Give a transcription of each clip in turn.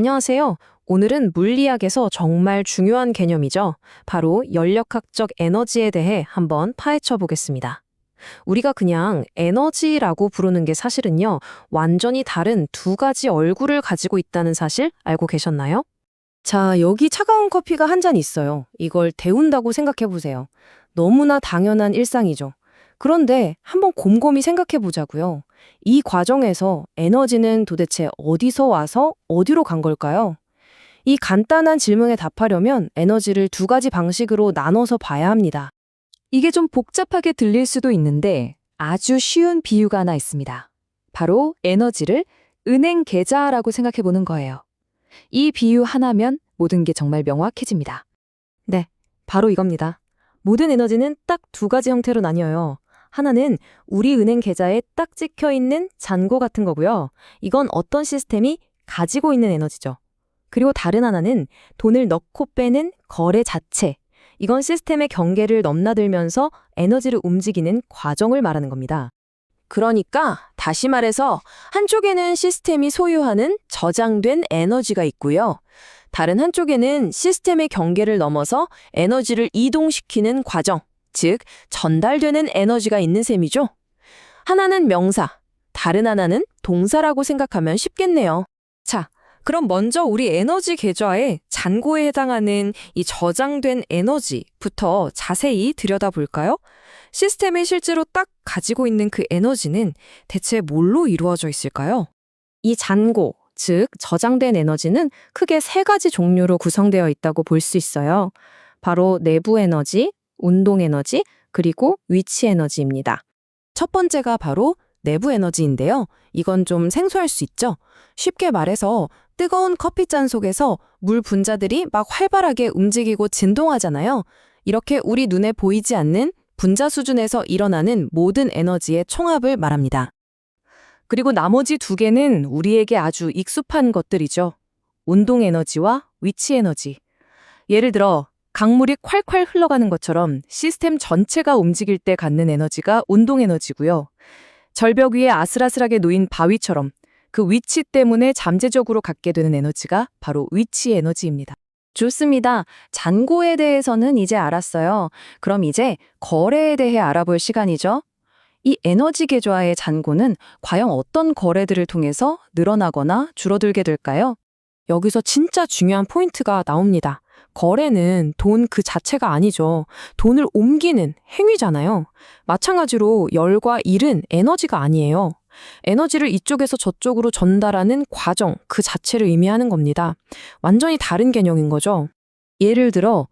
안녕하세요. 오늘은 물리학에서 정말 중요한 개념이죠. 바로 연력학적 에너지에 대해 한번 파헤쳐 보겠습니다. 우리가 그냥 에너지라고 부르는 게 사실은요, 완전히 다른 두 가지 얼굴을 가지고 있다는 사실 알고 계셨나요? 자, 여기 차가운 커피가 한 잔 있어요. 이걸 데운다고 생각해 보세요. 너무나 당연한 일상이죠. 그런데 한번 곰곰이 생각해 보자고요. 이 과정에서 에너지는 도대체 어디서 와서 어디로 간 걸까요? 이 간단한 질문에 답하려면 에너지를 두 가지 방식으로 나눠서 봐야 합니다. 이게 좀 복잡하게 들릴 수도 있는데 아주 쉬운 비유가 하나 있습니다. 바로 에너지를 은행 계좌라고 생각해 보는 거예요. 이 비유 하나면 모든 게 정말 명확해집니다. 네, 바로 이겁니다. 모든 에너지는 딱 두 가지 형태로 나뉘어요. 하나는 우리 은행 계좌에 딱 찍혀 있는 잔고 같은 거고요. 이건 어떤 시스템이 가지고 있는 에너지죠. 그리고 다른 하나는 돈을 넣고 빼는 거래 자체. 이건 시스템의 경계를 넘나들면서 에너지를 움직이는 과정을 말하는 겁니다. 그러니까 다시 말해서 한쪽에는 시스템이 소유하는 저장된 에너지가 있고요. 다른 한쪽에는 시스템의 경계를 넘어서 에너지를 이동시키는 과정, 즉 전달되는 에너지가 있는 셈이죠. 하나는 명사, 다른 하나는 동사라고 생각하면 쉽겠네요. 자, 그럼 먼저 우리 에너지 계좌의 잔고에 해당하는 이 저장된 에너지부터 자세히 들여다볼까요? 시스템이 실제로 딱 가지고 있는 그 에너지는 대체 뭘로 이루어져 있을까요? 이 잔고, 즉 저장된 에너지는 크게 세 가지 종류로 구성되어 있다고 볼 수 있어요. 바로 내부 에너지, 운동 에너지, 그리고 위치 에너지입니다. 첫 번째가 바로 내부 에너지인데요. 이건 좀 생소할 수 있죠? 쉽게 말해서 뜨거운 커피잔 속에서 물 분자들이 막 활발하게 움직이고 진동하잖아요. 이렇게 우리 눈에 보이지 않는 분자 수준에서 일어나는 모든 에너지의 총합을 말합니다. 그리고 나머지 두 개는 우리에게 아주 익숙한 것들이죠. 운동 에너지와 위치 에너지. 예를 들어 강물이 콸콸 흘러가는 것처럼 시스템 전체가 움직일 때 갖는 에너지가 운동 에너지고요. 절벽 위에 아슬아슬하게 놓인 바위처럼 그 위치 때문에 잠재적으로 갖게 되는 에너지가 바로 위치 에너지입니다. 좋습니다. 잔고에 대해서는 이제 알았어요. 그럼 이제 거래에 대해 알아볼 시간이죠. 이 에너지 계좌의 잔고는 과연 어떤 거래들을 통해서 늘어나거나 줄어들게 될까요? 여기서 진짜 중요한 포인트가 나옵니다. 거래는 돈 그 자체가 아니죠. 돈을 옮기는 행위잖아요. 마찬가지로 열과 일은 에너지가 아니에요. 에너지를 이쪽에서 저쪽으로 전달하는 과정 그 자체를 의미하는 겁니다. 완전히 다른 개념인 거죠. 예를 들어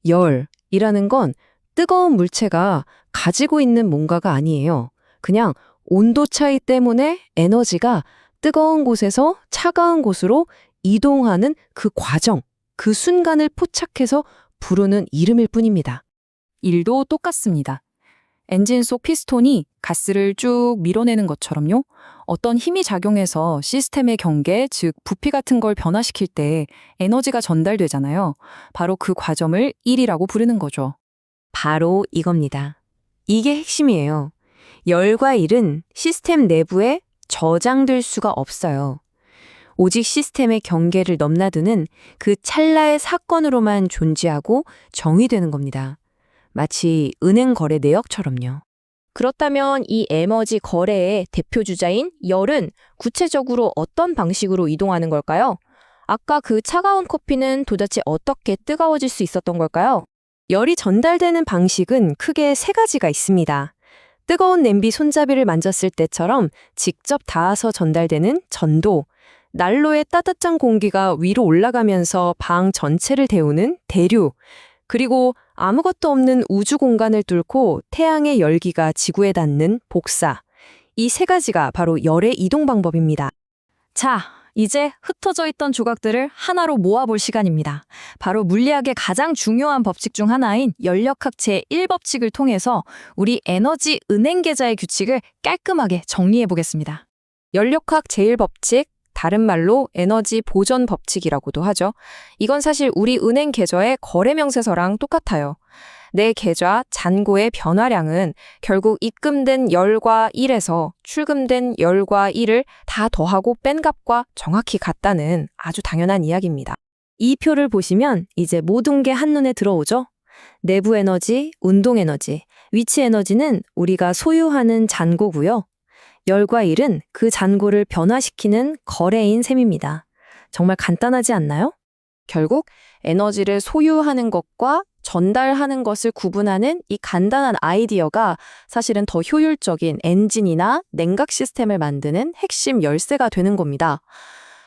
열이라는 건 뜨거운 물체가 가지고 있는 뭔가가 아니에요. 그냥 온도 차이 때문에 에너지가 뜨거운 곳에서 차가운 곳으로 이동하는 그 과정, 그 순간을 포착해서 부르는 이름일 뿐입니다. 일도 똑같습니다. 엔진 속 피스톤이 가스를 쭉 밀어내는 것처럼요. 어떤 힘이 작용해서 시스템의 경계, 즉 부피 같은 걸 변화시킬 때 에너지가 전달되잖아요. 바로 그 과정을 일이라고 부르는 거죠. 바로 이겁니다. 이게 핵심이에요. 열과 일은 시스템 내부에 저장될 수가 없어요. 오직 시스템의 경계를 넘나드는 그 찰나의 사건으로만 존재하고 정의되는 겁니다. 마치 은행 거래 내역처럼요. 그렇다면 이 에너지 거래의 대표 주자인 열은 구체적으로 어떤 방식으로 이동하는 걸까요? 아까 그 차가운 커피는 도대체 어떻게 뜨거워질 수 있었던 걸까요? 열이 전달되는 방식은 크게 세 가지가 있습니다. 뜨거운 냄비 손잡이를 만졌을 때처럼 직접 닿아서 전달되는 전도, 난로의 따뜻한 공기가 위로 올라가면서 방 전체를 데우는 대류, 그리고 아무것도 없는 우주 공간을 뚫고 태양의 열기가 지구에 닿는 복사. 이 세 가지가 바로 열의 이동 방법입니다. 자, 이제 흩어져 있던 조각들을 하나로 모아볼 시간입니다. 바로 물리학의 가장 중요한 법칙 중 하나인 연력학 제1법칙을 통해서 우리 에너지 은행 계좌의 규칙을 깔끔하게 정리해 보겠습니다. 연력학 제1법칙, 다른 말로 에너지 보전 법칙이라고도 하죠. 이건 사실 우리 은행 계좌의 거래 명세서랑 똑같아요. 내 계좌 잔고의 변화량은 결국 입금된 열과 일에서 출금된 열과 일을 다 더하고 뺀 값과 정확히 같다는 아주 당연한 이야기입니다. 이 표를 보시면 이제 모든 게 한눈에 들어오죠? 내부 에너지, 운동 에너지, 위치 에너지는 우리가 소유하는 잔고고요. 열과 일은 그 잔고를 변화시키는 거래인 셈입니다. 정말 간단하지 않나요? 결국 에너지를 소유하는 것과 전달하는 것을 구분하는 이 간단한 아이디어가 사실은 더 효율적인 엔진이나 냉각 시스템을 만드는 핵심 열쇠가 되는 겁니다.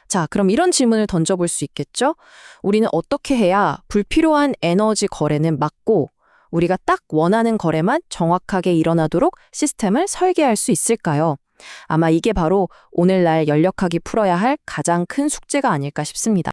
자, 그럼 이런 질문을 던져볼 수 있겠죠? 우리는 어떻게 해야 불필요한 에너지 거래는 막고 우리가 딱 원하는 거래만 정확하게 일어나도록 시스템을 설계할 수 있을까요? 아마 이게 바로 오늘날 연력하게 풀어야 할 가장 큰 숙제가 아닐까 싶습니다.